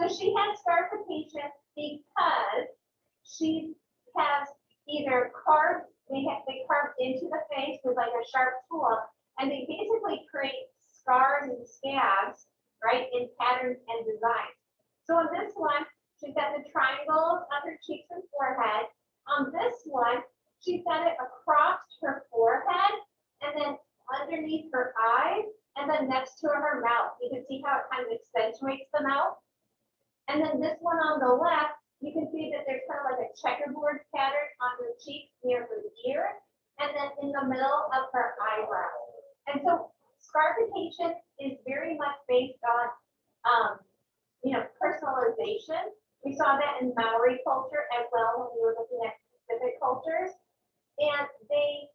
So she had scarification because she has either carved, they carved into the face with like a sharp tool, and they basically create scars and scabs, right, in patterns and designs. So on this one, she's got the triangles on her cheeks and forehead. On this one, she's got it across her forehead and then underneath her eyes and then next to her mouth. You can see how it kind of accentuates the mouth. And then this one on the left, you can see that there's kind of like a checkerboard pattern on her cheeks near her ear and then in the middle of her eyebrow. And so scarification is very much based on, personalization. We saw that in Maori culture as well when we were looking at Pacific cultures. And they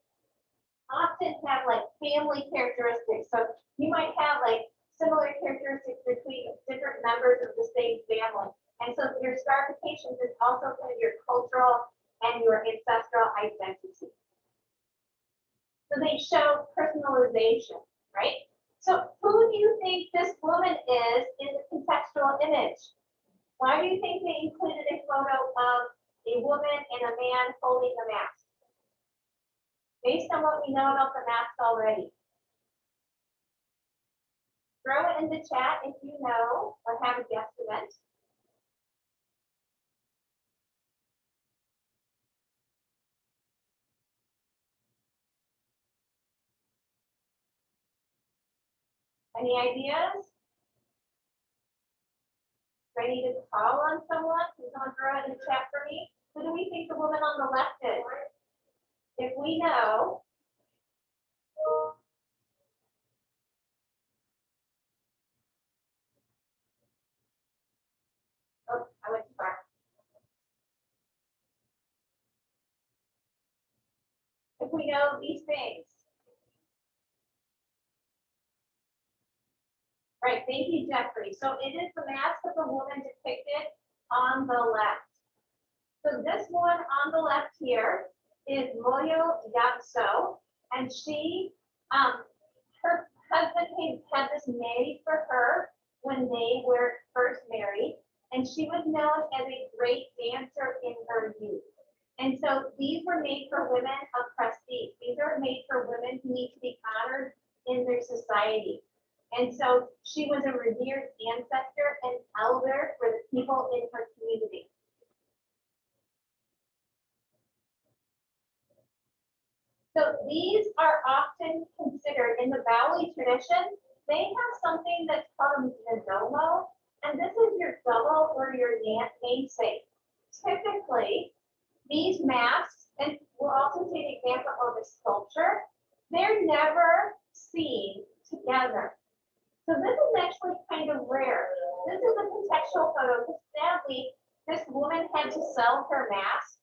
often have like family characteristics. So you might have like similar characteristics between different members of the same family. And so your scarifications is also kind of your cultural and your ancestral identity. So they show personalization, right? So who do you think this woman is in the contextual image? Why do you think they included a photo of a woman and a man holding the mask? Based on what we know about the mask already. Throw it in the chat if you know or have a guesstimate. Any ideas? Ready to call on someone? Can someone throw it in the chat for me? Who do we think the woman on the left is? If we know, oh, I went too far. If we know these things. Right, thank you, Jeffrey. So it is the mask of the woman depicted on the left. So this one on the left here is Moyo Yatso, and she, her husband had this made for her when they were first married, and she was known as a great dancer in her youth. And so these were made for women of prestige. These are made for women who need to be honored in their society. And so she was a revered ancestor and elder for the people in her community. So these are often considered in the Baule tradition. They have something that's called a Ndomo, and this is your double or your namesake. Typically, these masks, and we'll also see an example of a sculpture, they're never seen together. So this is actually kind of rare. This is a contextual photo because sadly, this woman had to sell her mask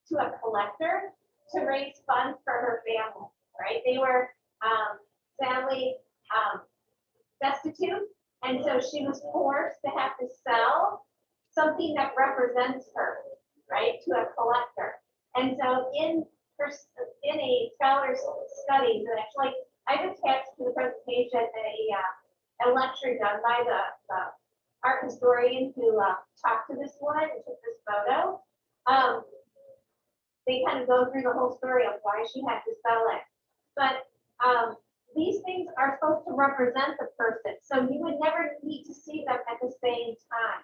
to a collector to raise funds for her family, right? They were sadly destitute, and so she was forced to have to sell something that represents her, right, to a collector. And so in a scholar's studies, and actually I've attached to the presentation a lecture done by the art historian who talked to this woman and took this photo. They kind of go through the whole story of why she had to sell it. But these things are supposed to represent the person. So you would never need to see them at the same time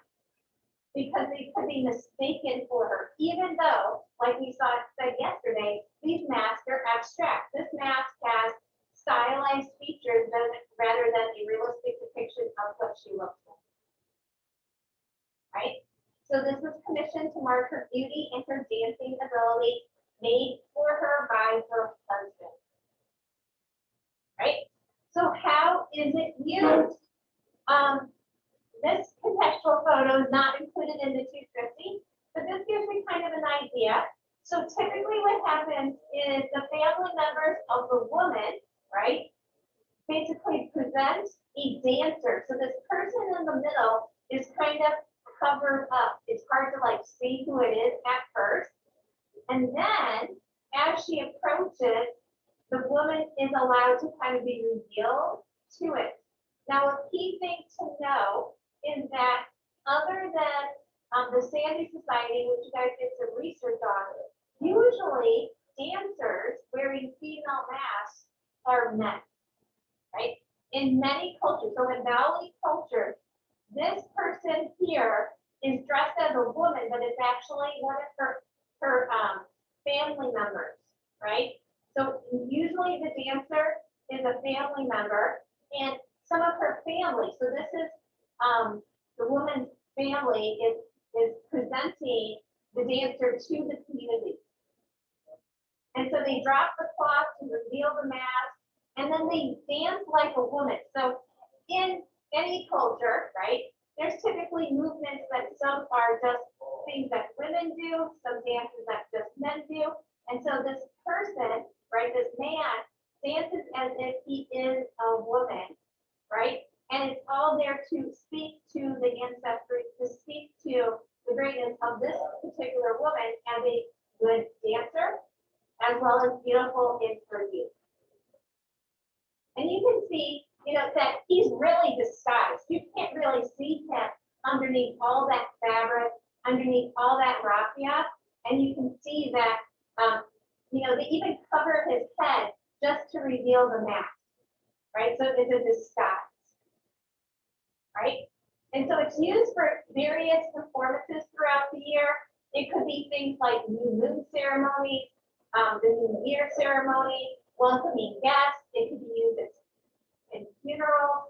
because they could be mistaken for her, even though, like we said yesterday, these masks are abstract. This mask has stylized features rather than a realistic depiction of what she looks like. Right? So this was commissioned to mark her beauty and her dancing ability, made for her by her husband. Right? So how is it used? This contextual photo is not included in the 250, but this gives me kind of an idea. So typically what happens is the family members of the woman, right, basically present a dancer. So this person in the middle is kind of covered up. It's hard to like see who it is at first. And then as she approaches, the woman is allowed to kind of be revealed to it. Now, a key thing to know is that other than the Sande Society, which you guys did some research on, usually dancers wearing female masks are men, right? In many cultures, so in Baule culture, this person here is dressed as a woman, but it's actually one of her family members, right? So usually the dancer is a family member, and some of her family. So this is the woman's family is presenting the dancer to the community. And so they drop the cloth to reveal the mask, and then they dance like a woman. So in any culture, right, there's typically movements that some are just things that women do, some dances that just men do. And so this person, right, this man dances as if he is a woman, right? And it's all there to speak to the ancestry, to speak to the greatness of this particular woman as a good dancer, as well as beautiful in her youth. And you can see, that he's really disguised. You can't really see him underneath all that fabric, underneath all that raffia. And you can see that, they even cover his head just to reveal the mask, right? So it's a disguise, right? And so it's used for various performances throughout the year. It could be things like new moon ceremonies, the New Year ceremony, welcoming guests. It could be used in funerals.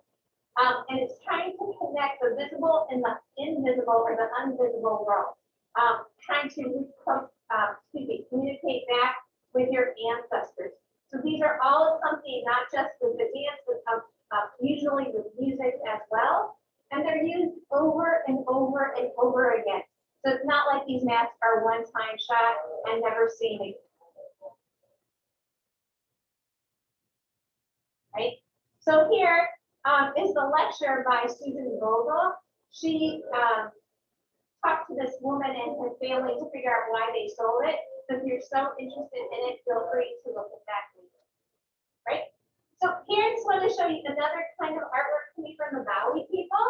And it's trying to connect the visible and the invisible or the unvisible world. Trying to communicate back with your ancestors. So these are all accompanied not just with the dance, but usually with music as well. And they're used over and over and over again. So it's not like these masks are one-time shot and never seen again. Right? So here is the lecture by Susan Vogel. She talked to this woman and her family to figure out why they sold it. So if you're so interested in it, feel free to look at that later. Right? So here I just want to show you another kind of artwork coming from the Baule people.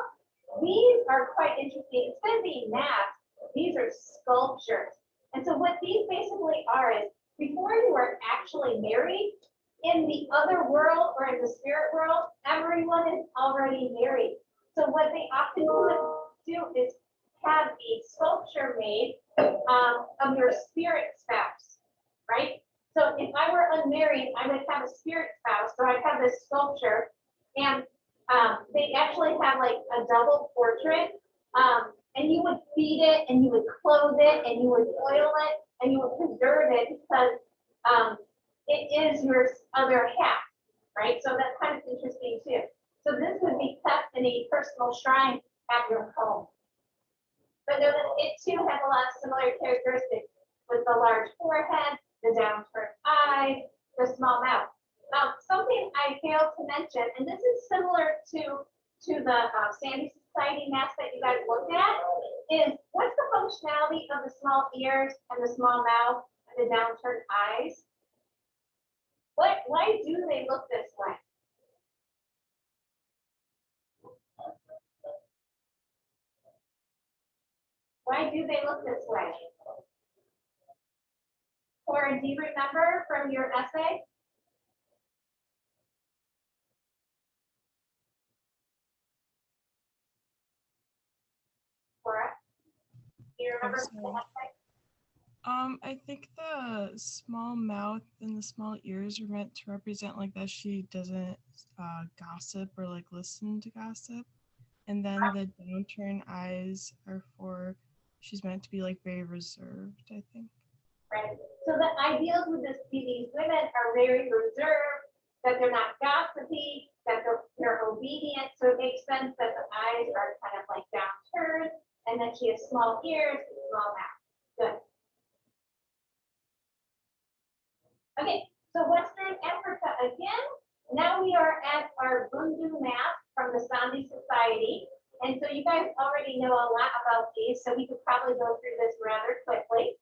These are quite interesting. Instead of being masks, these are sculptures. And so what these basically are is, before you are actually married, in the other world or in the spirit world, everyone is already married. So what they often do is have a sculpture made of your spirit spouse, right? So if I were unmarried, I would have a spirit spouse. So I'd have this sculpture, and they actually have like a double portrait, and you would feed it, and you would clothe it, and you would oil it, and you would preserve it because it is your other half, right? So that's kind of interesting too. So this would be kept in a personal shrine at your home. But know that it too has a lot of similar characteristics with the large forehead, the downturned eyes, the small mouth. Something I failed to mention, and this is similar to the Sande Society mask that you guys looked at, is what's the functionality of the small ears and the small mouth and the downturned eyes? Why do they look this way? Why do they look this way? Or do you remember from your essay? Cora, do you remember from the essay? I think the small mouth and the small ears are meant to represent like that she doesn't gossip or like listen to gossip. And then the downturned eyes are for she's meant to be like very reserved, I think. Right. So the ideals with these women are very reserved, that they're not gossipy, that they're obedient. So it makes sense that the eyes are kind of like downturned, and that she has small ears and small mouth. Good. Okay, so Western Africa again. Now we are at our Bundu map from the Sande Society. And so you guys already know a lot about these, so we could probably go through this rather quickly.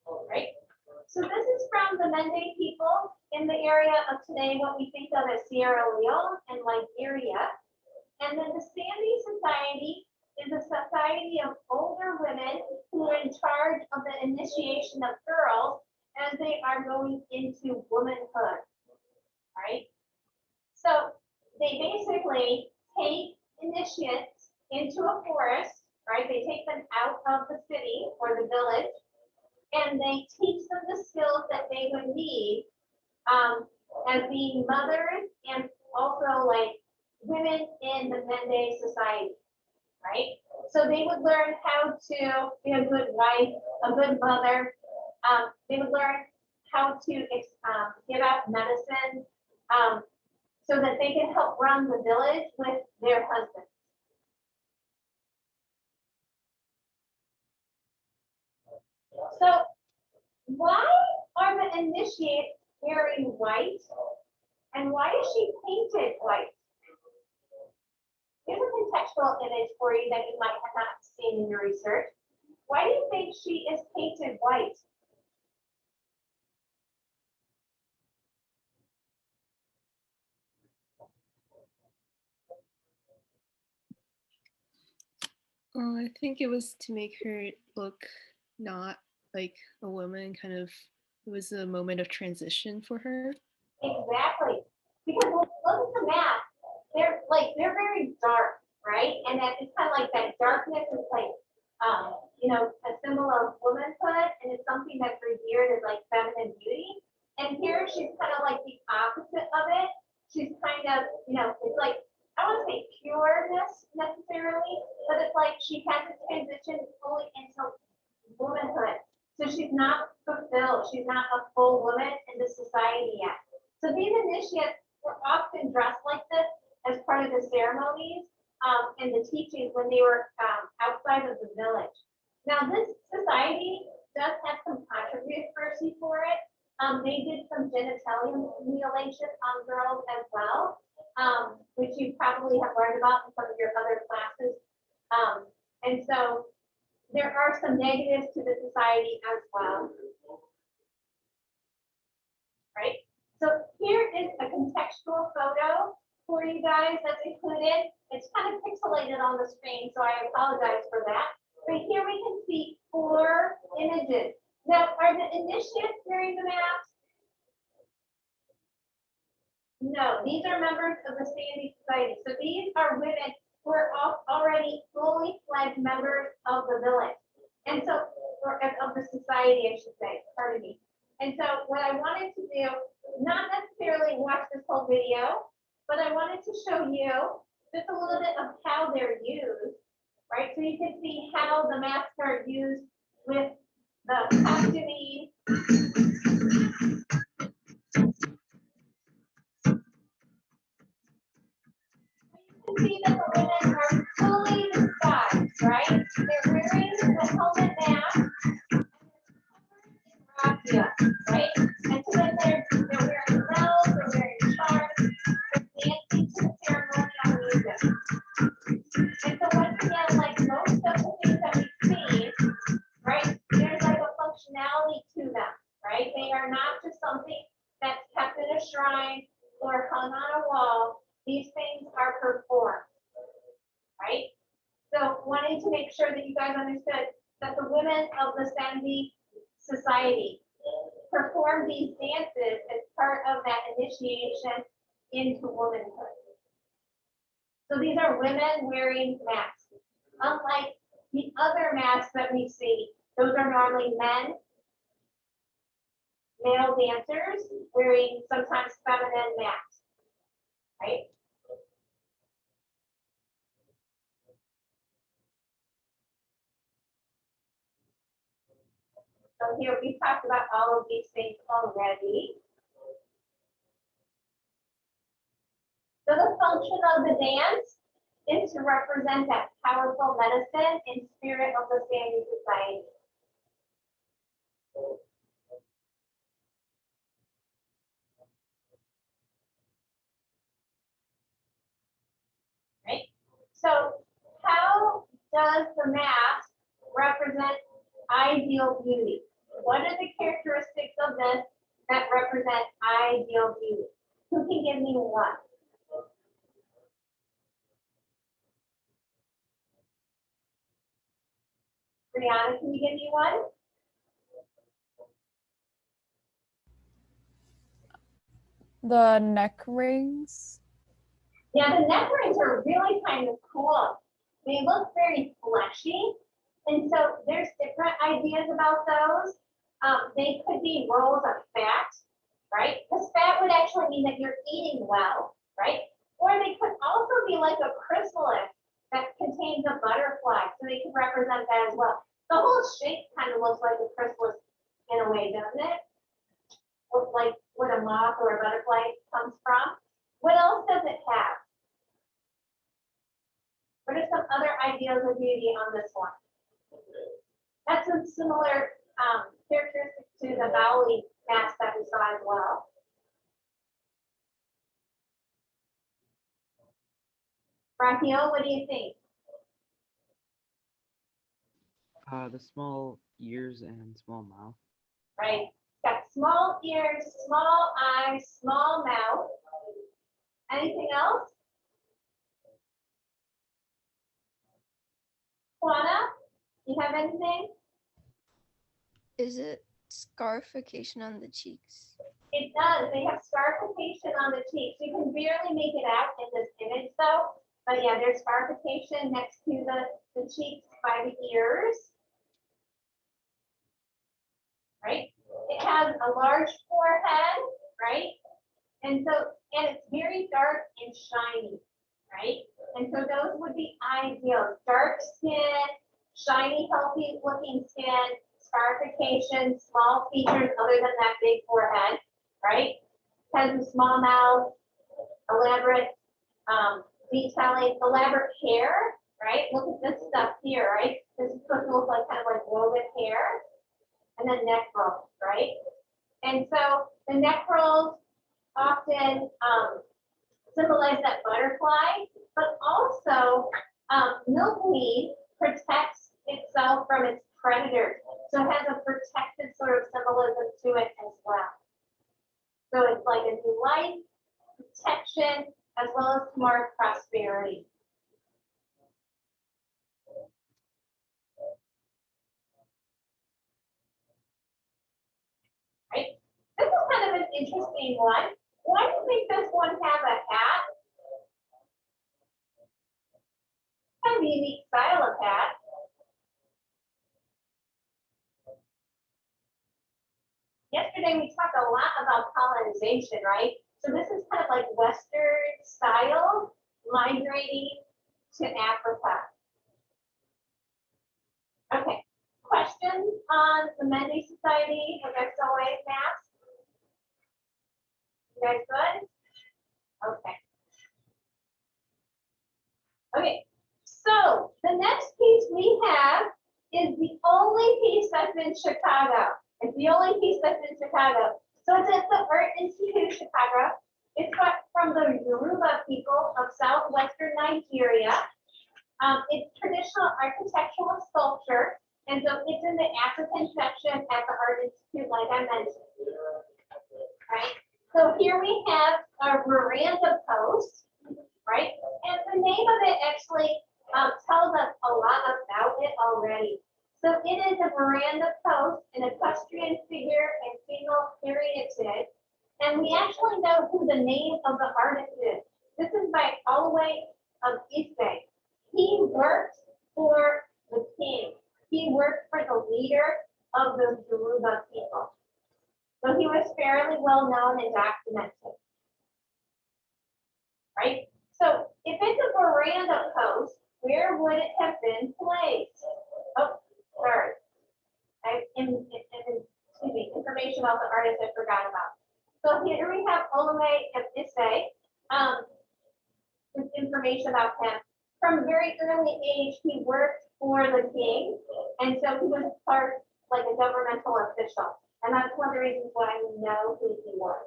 All right. So this is from the Mende people in the area of today, what we think of as Sierra Leone and Liberia. And then the Sande Society is a society of older women who are in charge of the initiation of girls as they are going into womanhood, right? So they basically take initiates into a forest, right? They take them out of the city or the village, and they teach them the skills that they would need as being mothers and also like women in the Mende society, right? So they would learn how to be a good wife, a good mother. They would learn how to give out medicine so that they can help run the village with their husbands. So why are the initiates wearing white? And why is she painted white? Here's a contextual image for you that you might have not seen in your research. Why do you think she is painted white? I think it was to make her look not like a woman, kind of, it was a moment of transition for her. Exactly. Because when you look at the map, they're very dark, right? And that it's kind of like that darkness is like a symbol of womanhood, and it's something that's revered as like feminine beauty. And here she's kind of like the opposite of it. She's kind of, it's like, I don't want to say pureness necessarily, but it's like she hasn't transitioned fully into womanhood. So she's not fulfilled. She's not a full woman in the society yet. So these initiates were often dressed like this as part of the ceremonies and the teachings when they were outside of the village. Now this society does have some controversy for it. They did some genitalia mutilation on girls as well, which you probably have learned about in some of your other classes. And so there are some negatives to the society as well. Right? So here is a contextual photo for you guys that's included. It's kind of pixelated on the screen, so I apologize for that. But here we can see 4 images. Now, are the initiates wearing the mask? No, these are members of the Sande Society. So these are women who are already fully fledged members of the village. And so, or of the society, I should say, pardon me. And so what I wanted to do, not necessarily watch this whole video, but I wanted to show you just a little bit of how they're used, right? So you can see how the masks are used with the costuming. You can see that the women are fully disguised, right? They're wearing the helmet mask and raffia, right? And so then they're wearing bells, they're wearing charms, they're dancing to the ceremonial music. And so once again, like most of the things that we've seen, right, there's like a functionality to them, right? They are not just something that's kept in a shrine or hung on a wall. These things are performed, right? So wanting to make sure that you guys understood that the women of the Sande Society perform these dances as part of that initiation into womanhood. So these are women wearing masks. Unlike the other masks that we see, those are normally men, male dancers wearing sometimes feminine masks, right? So here we talked about all of these things already. So the function of the dance is to represent that powerful medicine and spirit of the Sande Society. Right? So how does the mask represent ideal beauty? What are the characteristics of this that represent ideal beauty? Who can give me one? Brianna, can you give me one? The neck rings. Yeah, the neck rings are really kind of cool. They look very fleshy. And so there's different ideas about those. They could be rolls of fat, right? Because fat would actually mean that you're eating well, right? Or they could also be like a chrysalis that contains a butterfly. So they could represent that as well. The whole shape kind of looks like a chrysalis in a way, doesn't it? Looks like what a moth or a butterfly comes from. What else does it have? What are some other ideas of beauty on this one? That's a similar characteristic to the Baule mask that we saw as well. Raphael, what do you think? The small ears and small mouth. Right. Got small ears, small eyes, small mouth. Anything else? Juana, you have anything? Is it scarification on the cheeks? It does. They have scarification on the cheeks. You can barely make it out in this image though. But yeah, there's scarification next to the cheeks by the ears. Right? It has a large forehead, right? And it's very dark and shiny, right? And so those would be ideal. Dark skin, shiny, healthy looking skin, scarification, small features other than that big forehead, right? Has a small mouth, elaborate detailing, elaborate hair, right? Look at this stuff here, right? This is supposed to look like kind of like woven hair. And then neck rolls, right? And so the neck rolls often symbolize that butterfly, but also milkweed protects itself from its predators. So it has a protective sort of symbolism to it as well. So it's like a new life, protection, as well as more prosperity. Right? This is kind of an interesting one. Why do you think this one has a hat? Kind of a unique style of hat. Yesterday we talked a lot about colonization, right? So this is kind of like Western style migrating to Africa. Okay, questions on the Mende Society of XOA maps? You guys good? Okay. Okay, so the next piece we have is the only piece that's in Chicago. It's the only piece that's in Chicago. So it's at the Art Institute of Chicago. It's from the Yoruba people of southwestern Nigeria. It's traditional architectural sculpture. And so it's in the African section at the Art Institute, like I mentioned. Right? So here we have our veranda post, right? And the name of it actually tells us a lot about it already. So it is a veranda post, an equestrian figure, and female caryatid. And we actually know who the name of the artist is. This is by Olowe of Ise. He worked for the king. He worked for the leader of the Yoruba people. So he was fairly well known and documented. Right? So if it's a veranda post, where would it have been placed? Oh, sorry. Excuse me, information about the artist I forgot about. So here we have Olowe of Ise. This information about him. From a very early age, he worked for the king, and so he was part like a governmental official. And that's one of the reasons why we know who he was.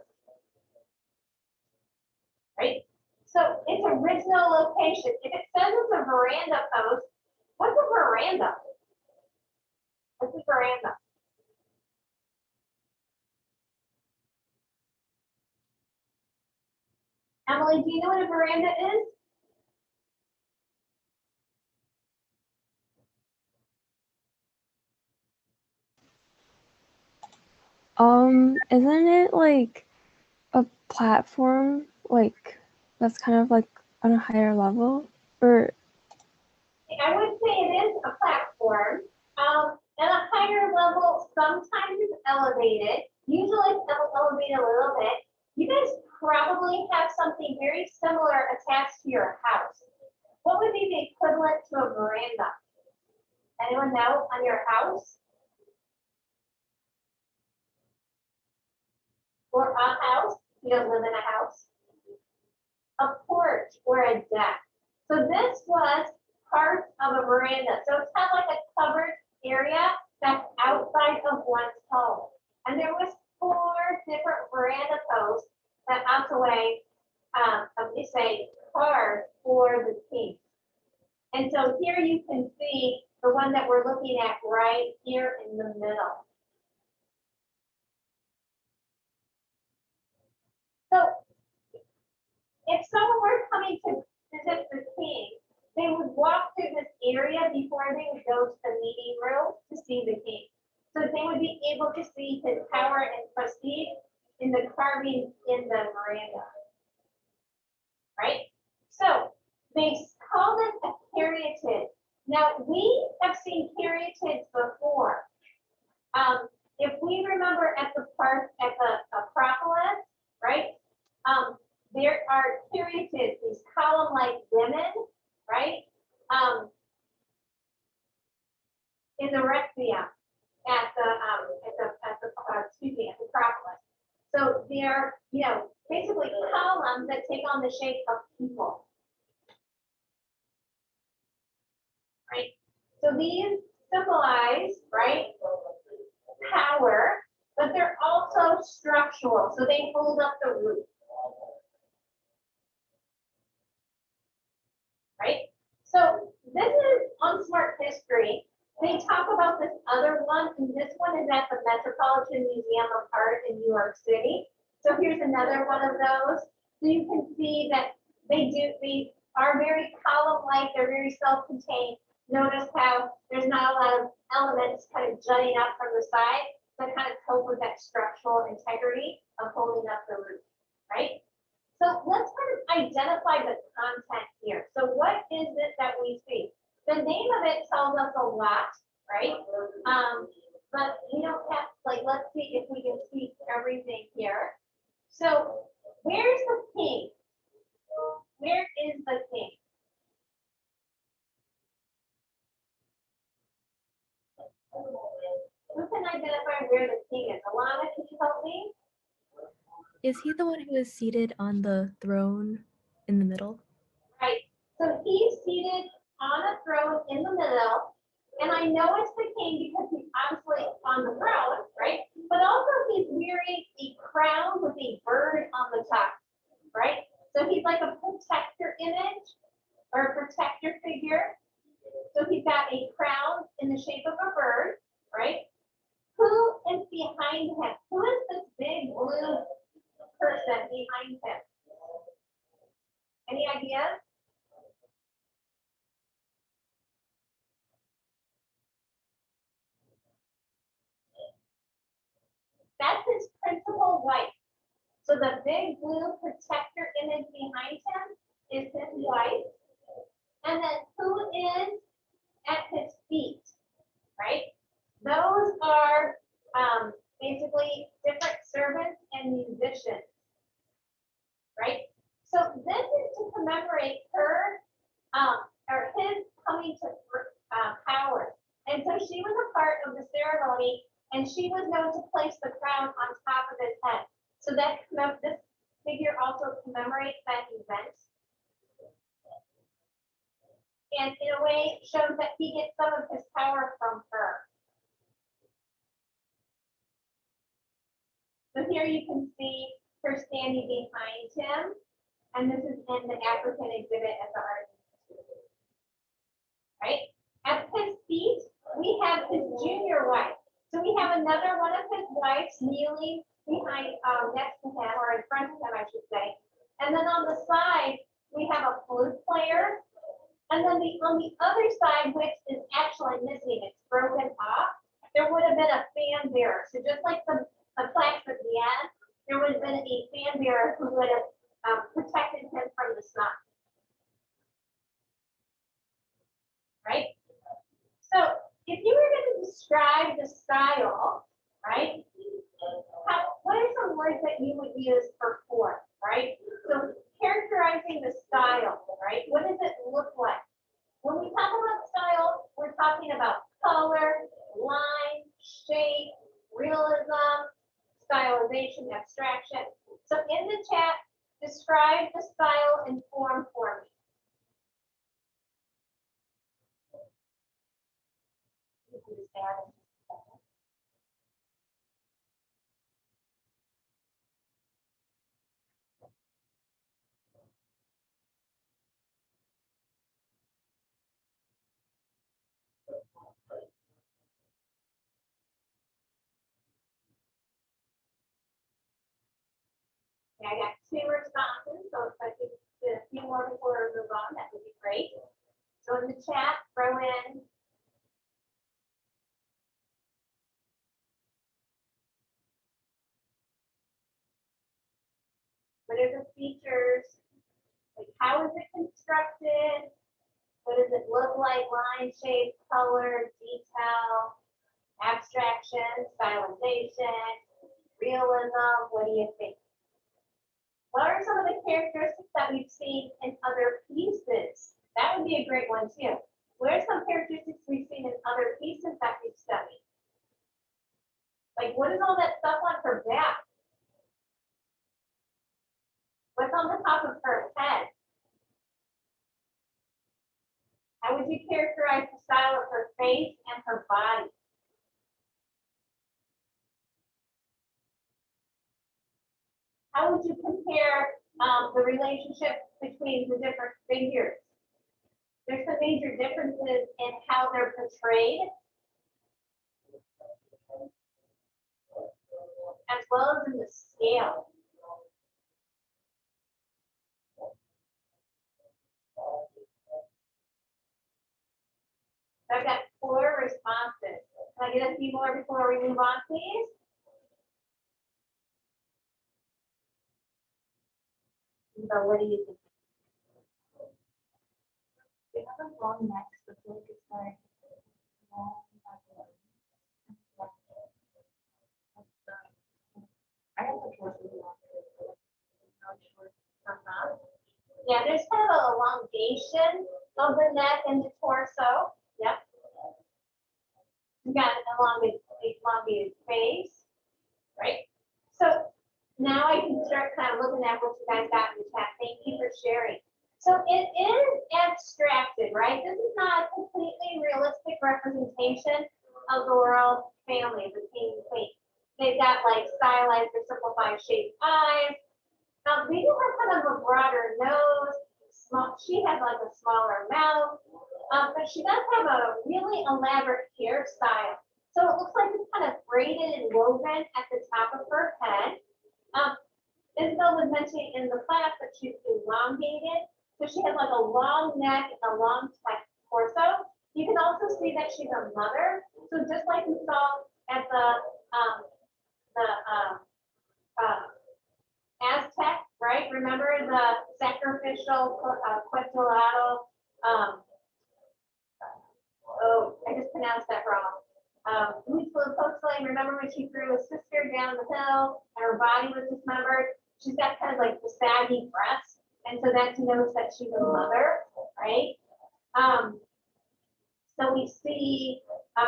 Right? So its original location, if it says it's a veranda post, what's a veranda? What's a veranda? Emily, do you know what a veranda is? Isn't it like a platform, like that's kind of like on a higher level? Or I would say it is a platform. At a higher level, sometimes it's elevated. Usually it's elevated a little bit. You guys probably have something very similar attached to your house. What would be the equivalent to a veranda? Anyone know on your house? Or a house? You don't live in a house. A porch or a deck. So this was part of a veranda. So it's kind of like a covered area that's outside of one's home. And there was 4 different veranda posts that Olowe of Ise carved for the king. And so here you can see the one that we're looking at right here in the middle. So if someone were coming to visit the king, they would walk through this area before they would go to the meeting room to see the king. So they would be able to see his power and prestige in the carving in the veranda. Right? So they called it a caryatid. Now we have seen caryatids before. If we remember at the part at the Acropolis, right? There are caryatids, these column-like women, right? In the Requiem at the Acropolis. So they're, basically columns that take on the shape of people. Right? So these symbolize, right, power, but they're also structural. So they hold up the roof. Right? So this is on Smart History. They talk about this other one, and this one is at the Metropolitan Museum of Art in New York City. So here's another one of those. So you can see that they are very column-like, they're very self-contained. Notice how there's not a lot of elements kind of jutting up from the side that kind of cope with that structural integrity of holding up the roof, right? So let's kind of identify the content here. So what is it that we see? The name of it tells us a lot, right? But we don't have, let's see if we can see everything here. So where's the king? Where is the king? Who can identify where the king is? Alana, can you help me? Is he the one who is seated on the throne in the middle? Right. So he's seated on a throne in the middle. And I know it's the king because he's obviously on the throne, right? But also he's wearing a crown with a bird on the top, right? So he's like a protector image or a protector figure. So he's got a crown in the shape of a bird, right? Who is behind him? Who is this big blue person behind him? Any ideas? That's his principal wife. So the big blue protector image behind him is his wife. And then who is at his feet, right? Those are basically different servants and musicians, right? So this is to commemorate her or his coming to power. And so she was a part of the ceremony, and she was known to place the crown on top of his head. So that this figure also commemorates that event. And in a way shows that he gets some of his power from her. So here you can see her standing behind him. And this is in the African exhibit at the Art Institute. Right? At his feet, we have his junior wife. So we have another one of his wives kneeling behind, next to him, or in front of him, I should say. And then on the side, we have a flute player. And then on the other side, which is actually missing, it's broken off, there would have been a fan bearer. So just like the the plaques at the end, there would have been a fan bearer who would have protected him from the sun. Right? So if you were going to describe the style, right, what are some words that you would use for form, right? So characterizing the style, right? What does it look like? When we talk about style, we're talking about color, line, shape, realism, stylization, abstraction. So in the chat, describe the style and form for me. You can just add it. Okay, I got 2 responses, so if I could get a few more before we move on, that would be great. So in the chat, throw in what are the features, like how is it constructed, what does it look like, line, shape, color, detail, abstraction, stylization, realism, what do you think? What are some of the characteristics that we've seen in other pieces? That would be a great one too. What are some characteristics we've seen in other pieces that we've studied? Like what is all that stuff on her back? What's on the top of her head? How would you characterize the style of her face and her body? How would you compare the relationship between the different figures? There's some major differences in how they're portrayed, as well as in the scale. I've got 4 responses. Can I get a few more before we move on, please? So what do you think? They have a long neck, so I feel like it's like long. I have a torso long, not short. Yeah, there's kind of an elongation of the neck and the torso. Yep. You got an elongated face, right? So now I can start kind of looking at what you guys got in the chat. Thank you for sharing. So it is abstracted, right? This is not a completely realistic representation of the royal family, the king and queen. They've got like stylized or simplified shaped eyes. They do have kind of a broader nose. She has like a smaller mouth, but she does have a really elaborate hairstyle. So it looks like it's kind of braided and woven at the top of her head. Isabel was mentioning in the class that she's elongated. So she has like a long neck and a long torso. You can also see that she's a mother. So just like we saw at the Aztec, right? Remember the sacrificial contextual, oh, I just pronounced that wrong. Remember when she threw his sister down the hill and her body was dismembered? She's got kind of like the saggy breast. And so that denotes that she's a mother, right? So we see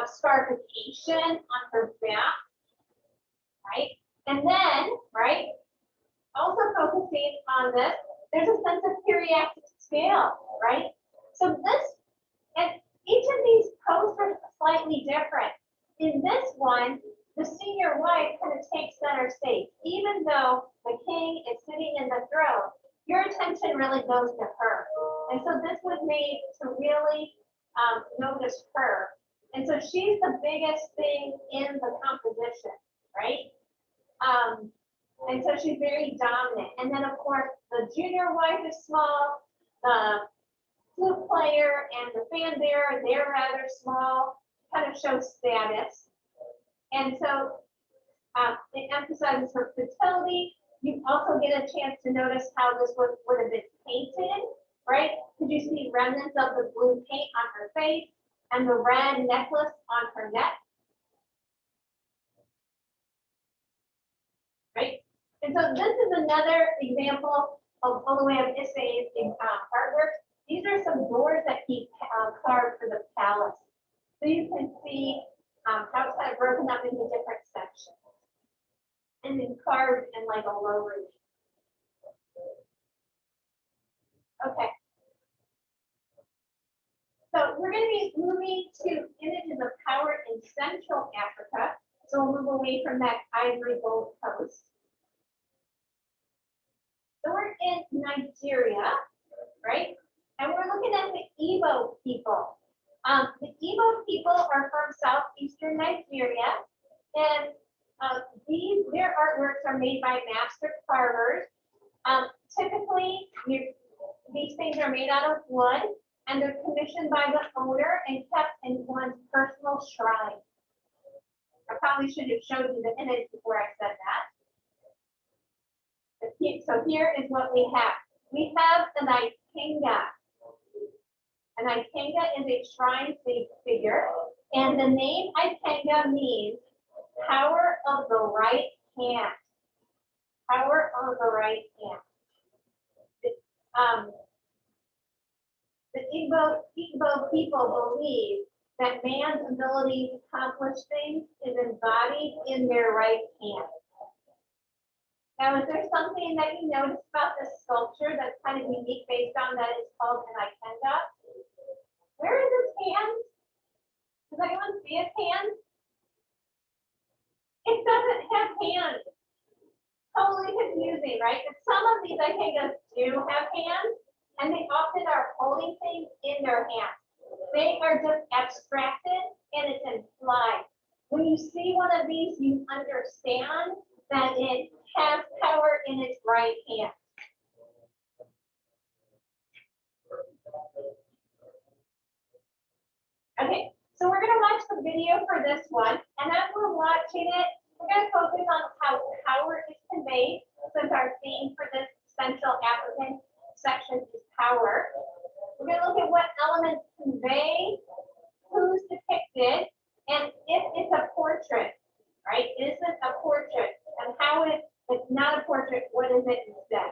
scarification on her back, right? And then, right, also focusing on this, there's a sense of caryatid scale, right? So this, and each of these posts are slightly different. In this one, the senior wife kind of takes center stage. Even though the king is sitting in the throne, your attention really goes to her. And so this was made to really notice her. And so she's the biggest thing in the composition, right? And so she's very dominant. And then of course, the junior wife is small, the flute player and the fan bearer, they're rather small, kind of show status. And so It emphasizes her fertility. You also get a chance to notice how this would have been painted, right? Could you see remnants of the blue paint on her face and the red necklace on her neck? Right? And so this is another example of Olowe of Ise's artwork. These are some doors that he carved for the palace. So you can see how it's kind of broken up into different sections and then carved in like a low relief. Okay. So we're going to be moving to images of power in Central Africa. So we'll move away from that Ivory Gold Coast. So we're in Nigeria, right? And we're looking at the Evo people. The Evo people are from southeastern Nigeria, and their artworks are made by master carvers. Typically, these things are made out of wood, and they're commissioned by the owner and kept in one's personal shrine. I probably should have showed you the image before I said that. So here is what we have. We have an Ikenga. An Ikenga is a shrine figure, and the name Ikenga means power of the right hand. Power of the right hand. The Igbo people believe that man's ability to accomplish things is embodied in their right hand. Now, is there something that you notice about this sculpture that's kind of unique based on that it's called an Ikenga? Where is his hand? Does anyone see his hand? It doesn't have hands. Totally confusing, right? But some of these Ikengas do have hands, and they often are holding things in their hands. They are just abstracted and it's implied. When you see one of these, you understand that it has power in its right hand. Okay, so we're going to watch the video for this one, and as we're watching it, we're going to focus on how power is conveyed, since our theme for this Central African section is power. We're going to look at what elements convey, who's depicted, and if it's a portrait, right? Is it a portrait? And how it's not a portrait, what is it instead?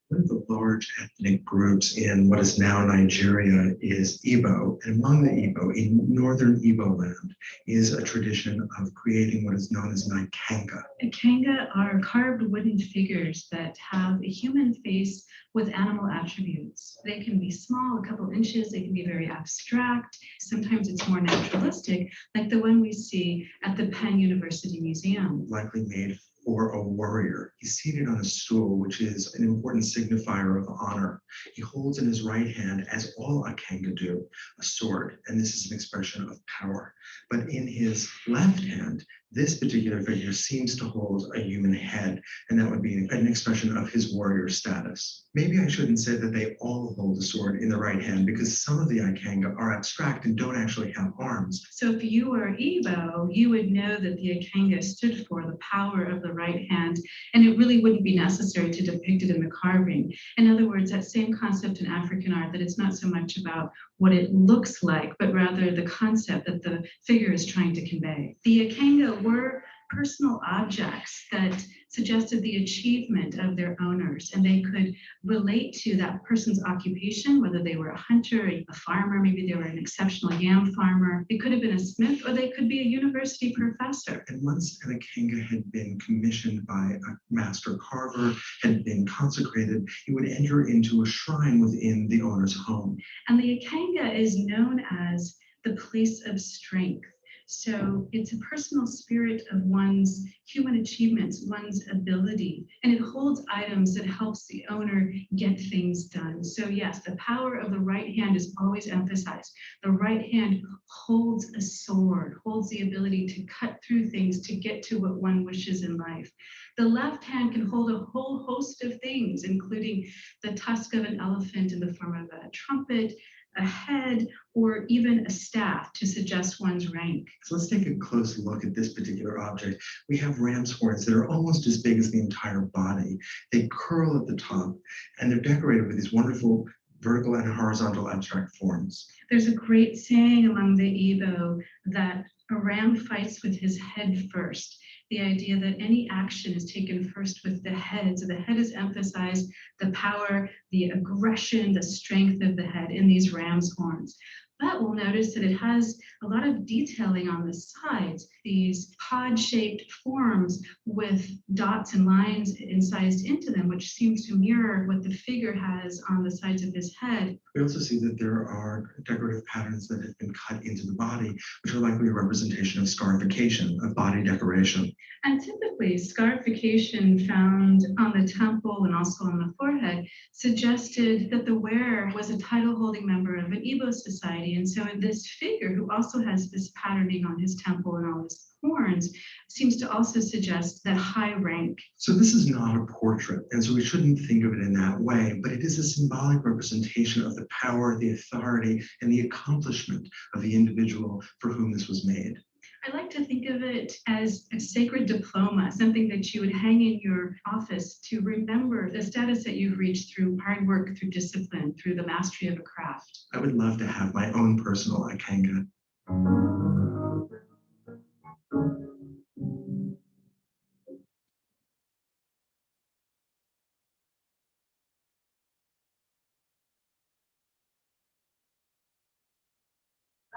One of the large ethnic groups in what is now Nigeria is Igbo. And among the Igbo, in northern Igbo land, is a tradition of creating what is known as an Ikenga. Ikenga are carved wooden figures that have a human face with animal attributes. They can be small, a couple inches, they can be very abstract. Sometimes it's more naturalistic, like the one we see at the Penn University Museum. Likely made for a warrior. He's seated on a stool, which is an important signifier of honor. He holds in his right hand, as all Ikenga do, a sword, and this is an expression of power. But in his left hand, this particular figure seems to hold a human head, and that would be an expression of his warrior status. Maybe I shouldn't say that they all hold a sword in the right hand, because some of the Ikenga are abstract and don't actually have arms. So if you were Igbo, you would know that the Ikenga stood for the power of the right hand, and it really wouldn't be necessary to depict it in the carving. In other words, that same concept in African art, that it's not so much about what it looks like, but rather the concept that the figure is trying to convey. The Ikenga were personal objects that suggested the achievement of their owners, and they could relate to that person's occupation, whether they were a hunter, a farmer, maybe they were an exceptional yam farmer. They could have been a smith, or they could be a university professor. And once an Ikenga had been commissioned by a master carver, had been consecrated, he would enter into a shrine within the owner's home. And the Ikenga is known as the place of strength, So it's a personal spirit of one's human achievements, one's ability, and it holds items that helps the owner get things done. So yes, the power of the right hand is always emphasized. The right hand holds a sword, holds the ability to cut through things to get to what one wishes in life. The left hand can hold a whole host of things, including the tusk of an elephant in the form of a trumpet, a head, or even a staff to suggest one's rank. So let's take a close look at this particular object. We have ram's horns that are almost as big as the entire body. They curl at the top, and they're decorated with these wonderful vertical and horizontal abstract forms. There's a great saying among the Igbo that a ram fights with his head first. The idea that any action is taken first with the head. So the head is emphasized, the power, the aggression, the strength of the head in these ram's horns. But we'll notice that it has a lot of detailing on the sides, these pod-shaped forms with dots and lines incised into them, which seems to mirror what the figure has on the sides of his head. We also see that there are decorative patterns that have been cut into the body, which are likely a representation of scarification, of body decoration. And typically, scarification found on the temple and also on the forehead suggested that the wearer was a title-holding member of an Evo society. And so this figure, who also has this patterning on his temple and all his horns, seems to also suggest that high rank. So this is not a portrait, and so we shouldn't think of it in that way, but it is a symbolic representation of the power, the authority, and the accomplishment of the individual for whom this was made. I like to think of it as a sacred diploma, something that you would hang in your office to remember the status that you've reached through hard work, through discipline, through the mastery of a craft. I would love to have my own personal Ikenga.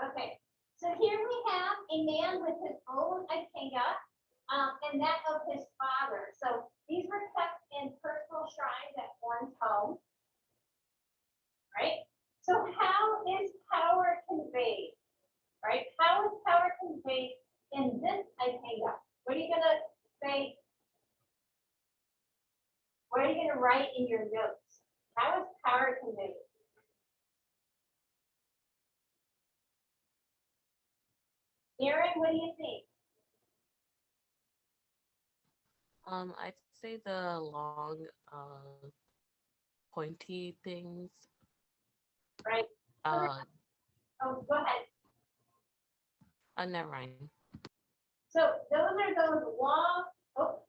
Okay, so here we have a man with his own Ikenga, and that of his father. So these were kept in personal shrines at one's home, right? So how is power conveyed, right? How is power conveyed in this Ikenga? What are you gonna say? What are you gonna write in your notes? How is power conveyed? Aaron, what do you think? I'd say the long, pointy things. Right. Oh, go ahead. never mind. So those are those long, oh,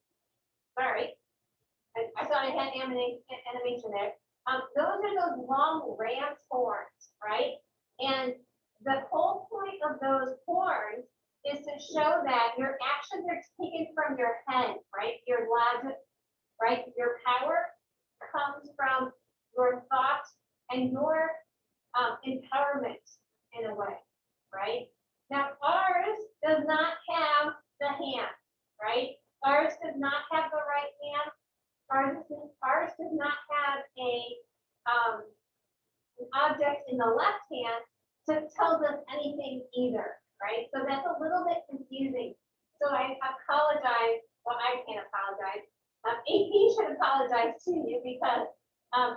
sorry. I thought I had animation there. Those are those long ram's horns, right? And the whole point of those horns is to show that your actions are taken from your head, right? Your logic, right? Your power comes from your thoughts and your empowerment in a way, right? Now ours does not have the hand, right? Ours does not have the right hand. Ours does not have an object in the left hand to tell us anything either, right? So that's a little bit confusing. So I apologize. Well, I can't apologize. AP should apologize to you because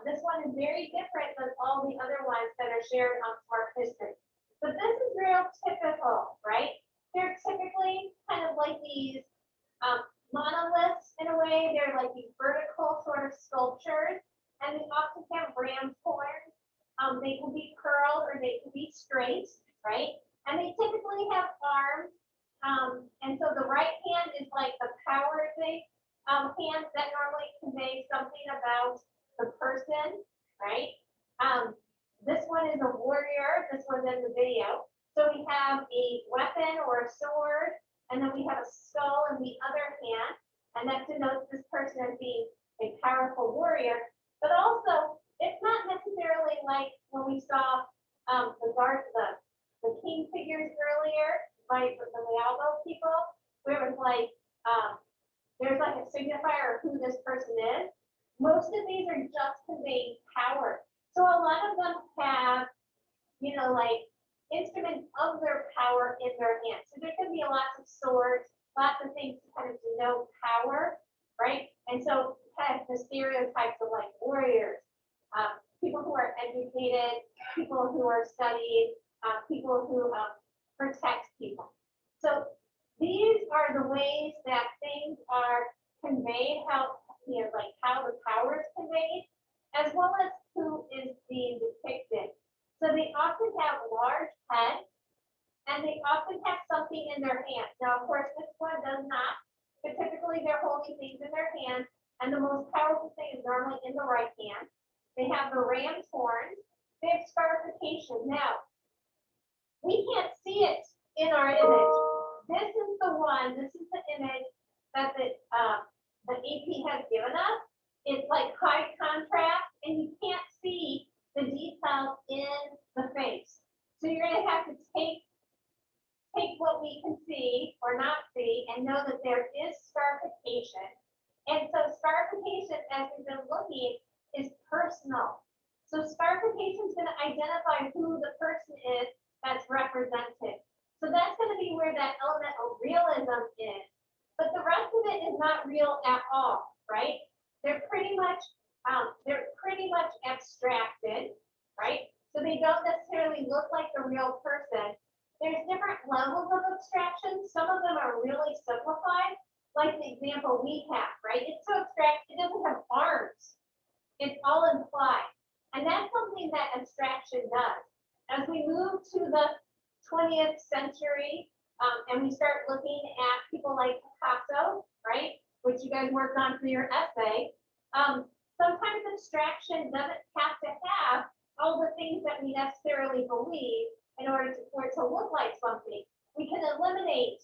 this one is very different than all the other ones that are shared on Smart History. But this is real typical, right? They're typically kind of like these monoliths in a way. They're like these vertical sort of sculptures, and they often have ram's horns. They can be curled or they can be straight, right? And they typically have arms. And so the right hand is like the power thing, hand that normally conveys something about the person, right? This one is a warrior. This one's in the video. So we have a weapon or a sword, and then we have a skull in the other hand, and that denotes this person as being a powerful warrior. But also, it's not necessarily like when we saw the king figures earlier, right, with the Olowe people, where it was like there's like a signifier of who this person is. Most of these are just conveying power. So a lot of them have, like instruments of their power in their hands. So there could be lots of swords, lots of things to kind of denote power, right? And so kind of the stereotypes of like warriors, people who are educated, people who are studied, people who protect people. So these are the ways that things are conveyed, how, you know, like how the power is conveyed, as well as who is being depicted. So they often have large heads, and they often have something in their hands. Now, of course, this one does not, but typically they're holding things in their hand, and the most powerful thing is normally in the right hand. They have the ram's horns. They have scarification. Now, we can't see it in our image. This is the one, this is the image that the AP has given us. It's like high contrast, and you can't see the details in the face. So you're going to have to take what we can see or not see and know that there is scarification. And so scarification, as we've been looking, is personal. So scarification is going to identify who the person is that's represented. So that's going to be where that element of realism is. But the rest of it is not real at all, right? They're pretty much abstracted, right? So they don't necessarily look like the real person. There's different levels of abstraction. Some of them are really simplified, like the example we have, right? It's so abstract, it doesn't have arms. It's all implied. And that's something that abstraction does. As we move to the 20th century, and we start looking at people like Picasso, right? Which you guys worked on for your essay. Sometimes abstraction doesn't have to have all the things that we necessarily believe in order for it to look like something. We can eliminate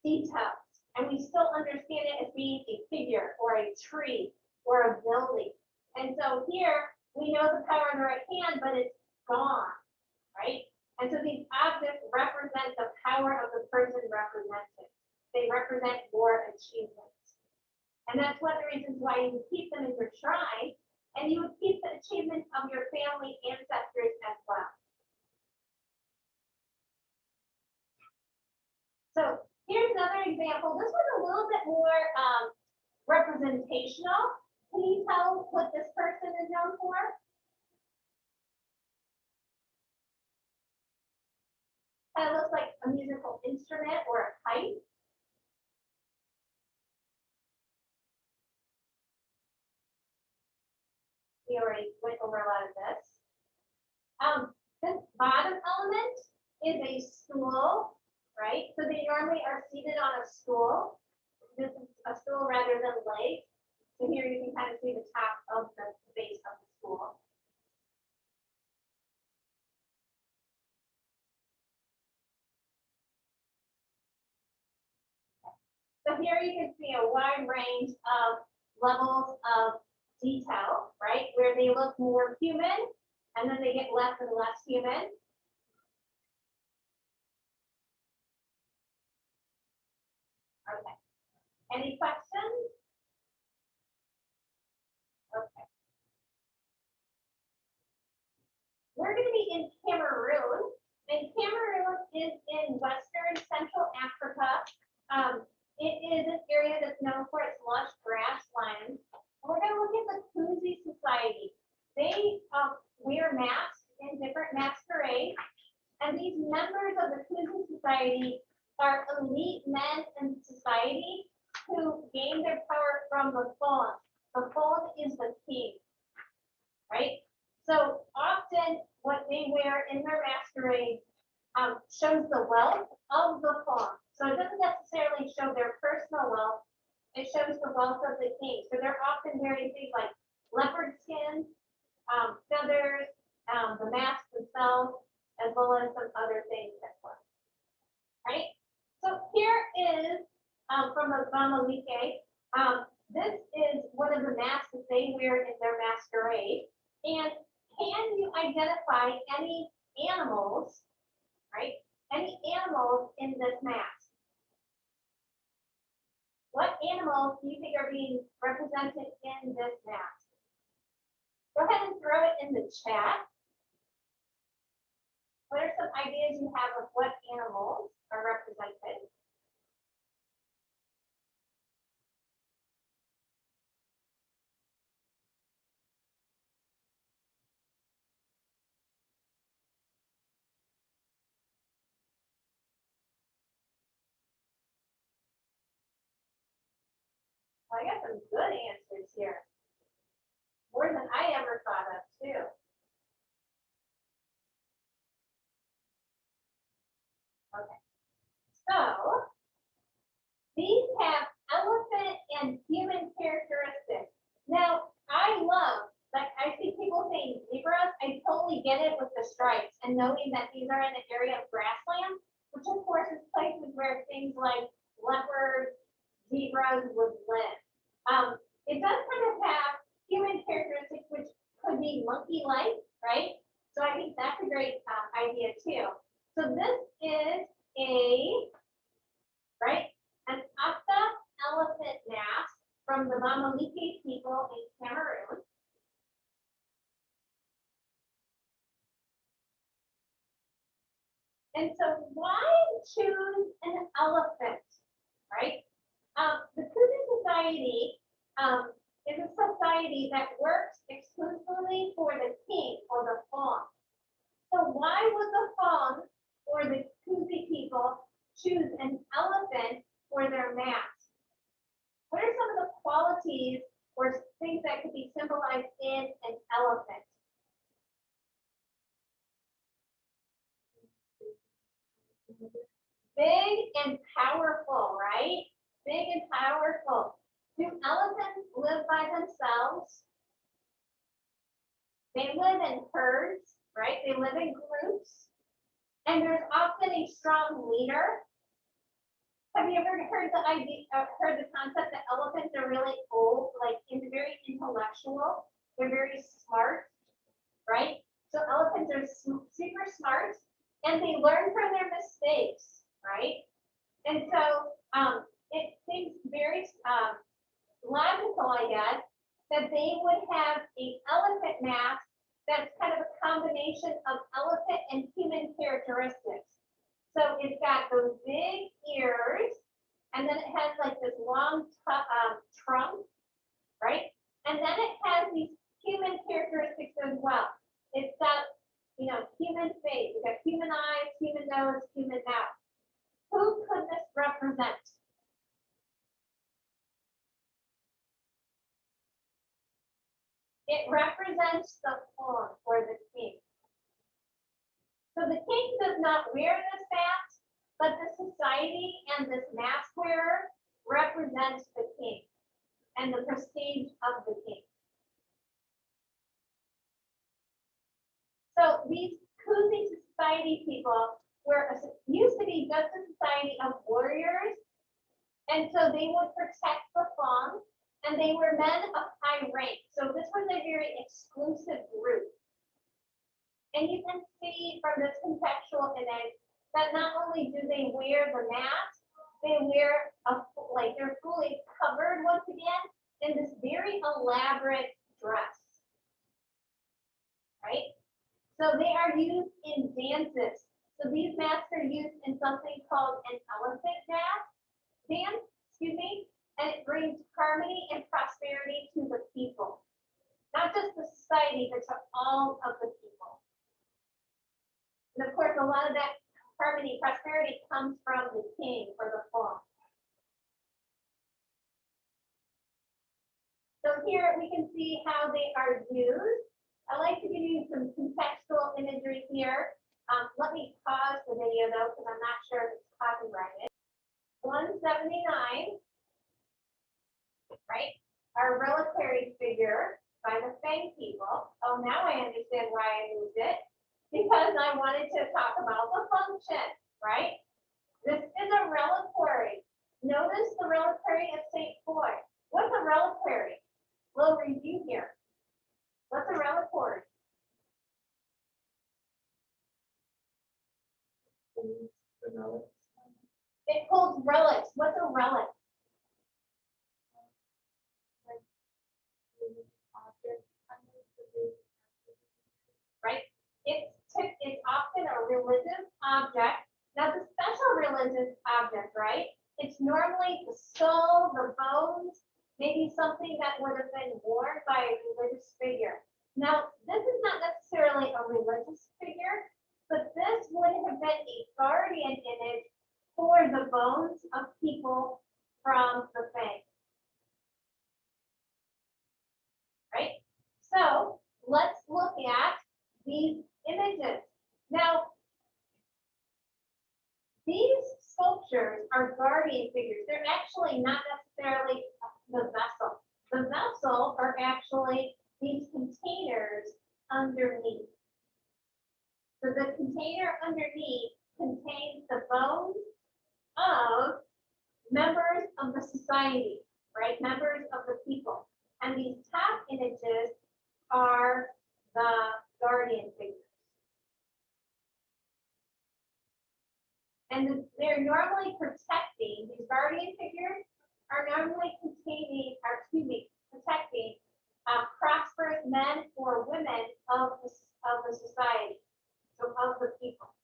details, and we still understand it as being a figure or a tree or a building. And so here we know the power in the right hand, but it's gone, right? And so these objects represent the power of the person represented. They represent your achievements. And that's one of the reasons why you would keep them in your shrine, and you would keep the achievements of your family ancestors as well. So here's another example. This was a little bit more representational. Can you tell what this person is known for? Kind of looks like a musical instrument or a pipe. We already went over a lot of this. This bottom element is a stool, right? So they normally are seated on a stool. This is a stool rather than legs. So here you can kind of see the top of the base of the stool. So here you can see a wide range of levels of detail, right? Where they look more human, and then they get less and less human. Okay. Any questions? Okay. We're going to be in Cameroon, and Cameroon is in Western Central Africa. It is an area that's known for its lush grasslands. We're going to look at the Kuzi Society. They wear masks in different masquerades, and these members of the Kuzi Society are elite men in society who gain their power from the Fang. The Fang is the king, right? So often what they wear in their masquerade shows the wealth of the Fang. So it doesn't necessarily show their personal wealth, it shows the wealth of the king. So they're often wearing things like leopard skins, feathers, the masks themselves, as well as some other things as well. Right? So here is from the Bamileke. This is one of the masks that they wear in their masquerade. And can you identify any animals, right? Any animals in this mask? What animals do you think are being represented in this mask? Go ahead and throw it in the chat. What are some ideas you have of what animals are represented? Well, I got some good answers here. More than I ever thought of, too. Okay. So, these have elephant and human characteristics. Now, I love, like, I see people saying zebras. I totally get it with the stripes and knowing that these are in the area of grassland, which of course is places where things like leopards, zebras would live. It does kind of have human characteristics, which could be monkey-like, right? So I think that's a great idea too. So this is an Aka elephant mask from the Bamileke people in Cameroon. And so why choose an elephant, right? The Côte Society is a society that works exclusively for the king or the Fang. So why would the Fang or the Côte people choose an elephant for their mask? What are some of the qualities or things that could be symbolized in an elephant? Big and powerful, right? Big and powerful. Do elephants live by themselves? They live in herds, right? They live in groups. And there's often a strong leader. Have you ever heard the idea, heard the concept that elephants are really old, like very intellectual? They're very smart, right? So elephants are super smart, and they learn from their mistakes, right? And so it seems very logical, I guess, that they would have an elephant mask that's kind of a combination of elephant and human characteristics. So it's got those big ears, and then it has like this long trunk, right? And then it has these human characteristics as well. It's got, human face. It's got human eyes, human nose, human mouth. Who could this represent? It represents the Fang or the king. So the king does not wear this mask, but the society and this mask wearer represents the king and the prestige of the king. So these Kuzi society people used to be just a society of warriors, and so they would protect the Fang, and they were men of high rank. So this was a very exclusive group. And you can see from this contextual image that not only do they wear the mask, they wear they're fully covered once again in this very elaborate dress, right? So they are used in dances. So these masks are used in something called an elephant dance, and it brings harmony and prosperity to the people. Not just the society, but to all of the people. And of course, a lot of that harmony, prosperity comes from the king or the Fang. So here we can see how they are used. I like to give you some contextual imagery here. Let me pause the video though, because I'm not sure if it's copyrighted. 179, right? Our reliquary figure by the Fang people. Oh, now I understand why I moved it. Because I wanted to talk about the function, right? This is a reliquary. Notice the reliquary of St. Foy. What's a reliquary? Little review here. What's a reliquary? It holds relics. What's a relic? Right? It's often often a religious object. Now the special religious object, right? It's normally the skull, the bones, maybe something that would have been worn by a religious figure. Now, this is not necessarily a religious figure, but this would have been a guardian image for the bones of people from the Fang. Right? So let's look at these images. Now, these sculptures are guardian figures. They're actually not necessarily the vessel. The vessel are actually these containers underneath. So the container underneath contains the bones of members of the society, right? Members of the people. And these top images are the guardian figures. And they're normally protecting, these guardian figures are normally protecting prosperous men or women of the society, so of the people.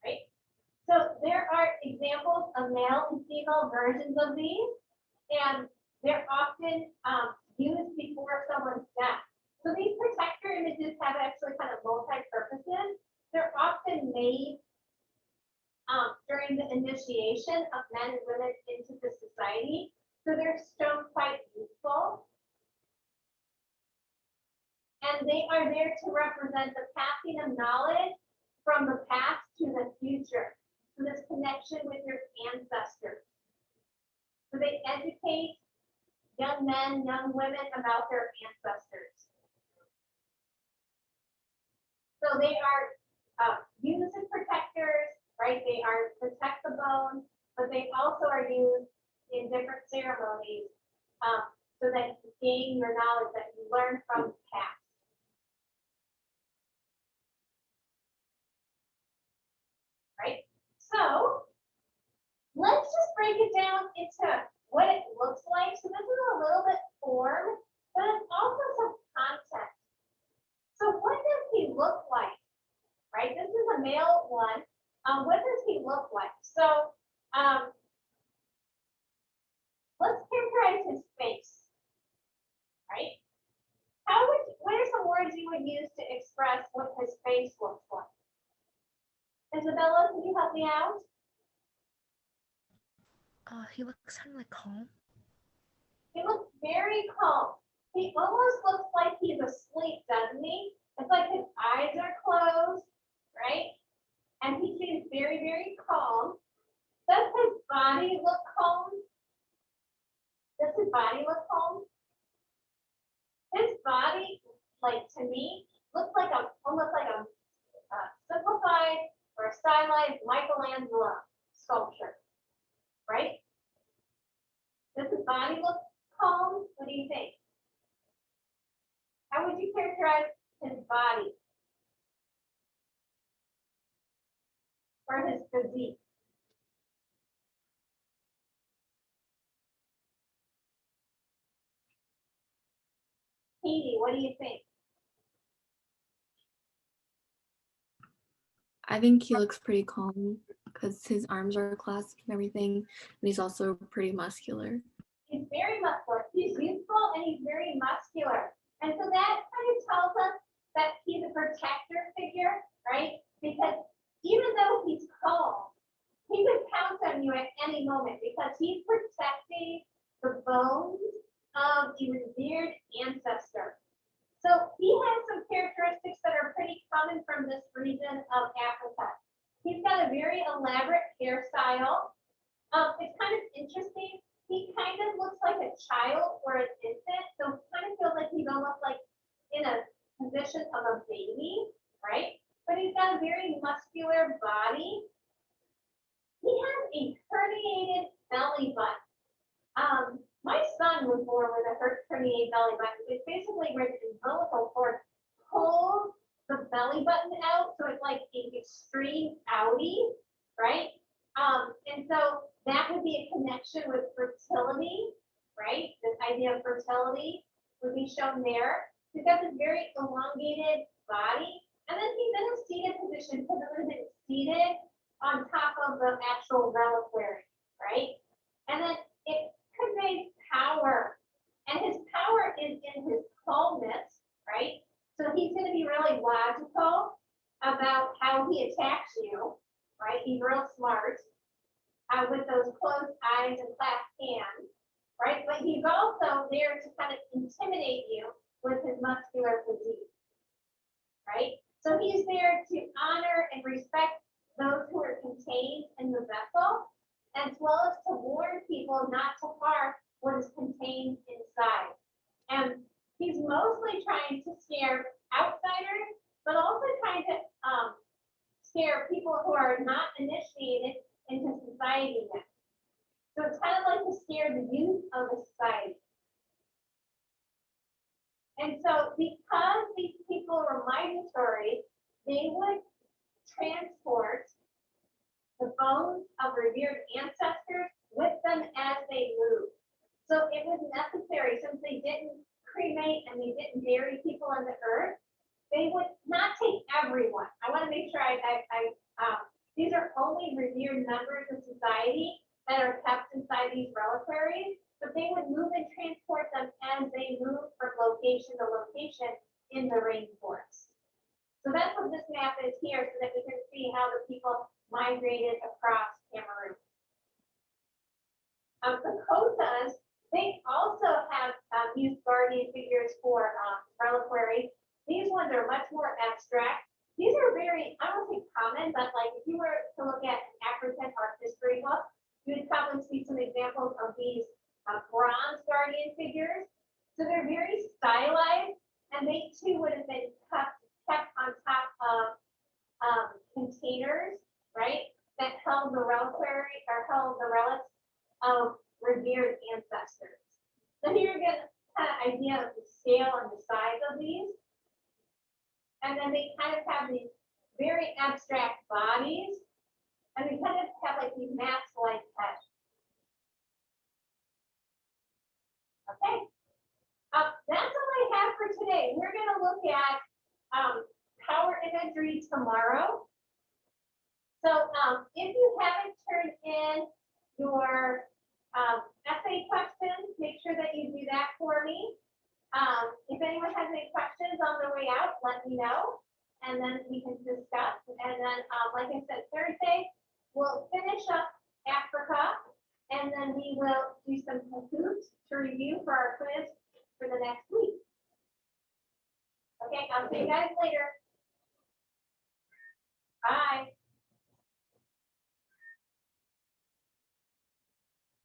Right? So there are examples of male and female versions of these, and they're often used before someone's death. So these protector images have actually kind of multi-purposes. They're often made during the initiation of men and women into the society. So they're shown quite useful. And they are there to represent the passing of knowledge from the past to the future. So this connection with your ancestors. So they educate young men, young women about their ancestors. So they are used as protectors, right? They are protect the bones, but they also are used in different ceremonies so that you gain your knowledge that you learn from the past. Right? So let's just break it down into what it looks like. So this is a little bit form, but it's also some content. So what does he look like? Right? This is a male one. What does he look like? So let's characterize his face. Right? What are some words you would use to express what his face looks like? Isabella, can you help me out? He looks kind of like calm. He looks very calm. He almost looks like he's asleep, doesn't he? It's like his eyes are closed, right? And he seems very, very calm. Does his body look calm? Does his body look calm? His body, like to me, looks like almost like a simplified or a stylized Michelangelo sculpture, right? Does his body look calm? What do you think? How would you characterize his body or his physique? Katie, what do you think? I think he looks pretty calm because his arms are clasped and everything, and he's also pretty muscular. He's very muscular. He's youthful and he's very muscular. And so that kind of tells us that he's a protector figure, right? Because even though he's calm, he could pounce on you at any moment because he's protecting the bones of a revered ancestor. So he has some characteristics that are pretty common from this region of Africa. He's got a very elaborate hairstyle. It's kind of interesting. He kind of looks like a child or an infant, so it kind of feels like he's almost like in a position of a baby, right? But he's got a very muscular body. He has a herniated belly button. My son was born with a herniated belly button. It's basically where the umbilical cord pulls the belly button out, so it's like an extreme outie, right? And so that would be a connection with fertility, right? This idea of fertility would be shown there. He's got this very elongated body, and then he's in a seated position because it would have been seated on top of the actual reliquary, right? And then it conveys power, and his power is in his calmness, right? So he's going to be really logical about how he attacks you, right? He's real smart with those closed eyes and clasped hands, right? But he's also there to kind of intimidate you with his muscular physique, right? So he's there to honor and respect those who are contained in the vessel, as well as to warn people not to harm what is contained inside. And he's mostly trying to scare outsiders, but also trying to scare people who are not initiated into society yet. So it's kind of like to scare the youth of the society. And so because these people were migratory, they would transport the bones of revered ancestors with them as they moved. So it was necessary, since they didn't cremate and they didn't bury people in the earth, they would not take everyone. I want to make sure these are only revered members of society that are kept inside these reliquaries, but they would move and transport them as they move from location to location in the rainforest. So that's what this map is here, so that we can see how the people migrated across Cameroon. The Côtes, they also have used guardian figures for reliquary. These ones are much more abstract. These are very, I don't think common, but like if you were to look at an African art history book, you would probably see some examples of these bronze guardian figures. So they're very stylized, and they too would have been kept on top of containers, right, that held the reliquary or held the relics of revered ancestors. So here you get kind of idea of the scale and the size of these. And then they kind of have these very abstract bodies, and they kind of have like these mask-like heads. Okay, that's all I have for today. We're going to look at power imagery tomorrow. So if you haven't turned in your essay questions, make sure that you do that for me. If anyone has any questions on their way out, let me know, and then we can discuss. And then, like I said, Thursday, we'll finish up Africa, and then we will do some Kahoots to review for our quiz for the next week. Okay, I'll see you guys later.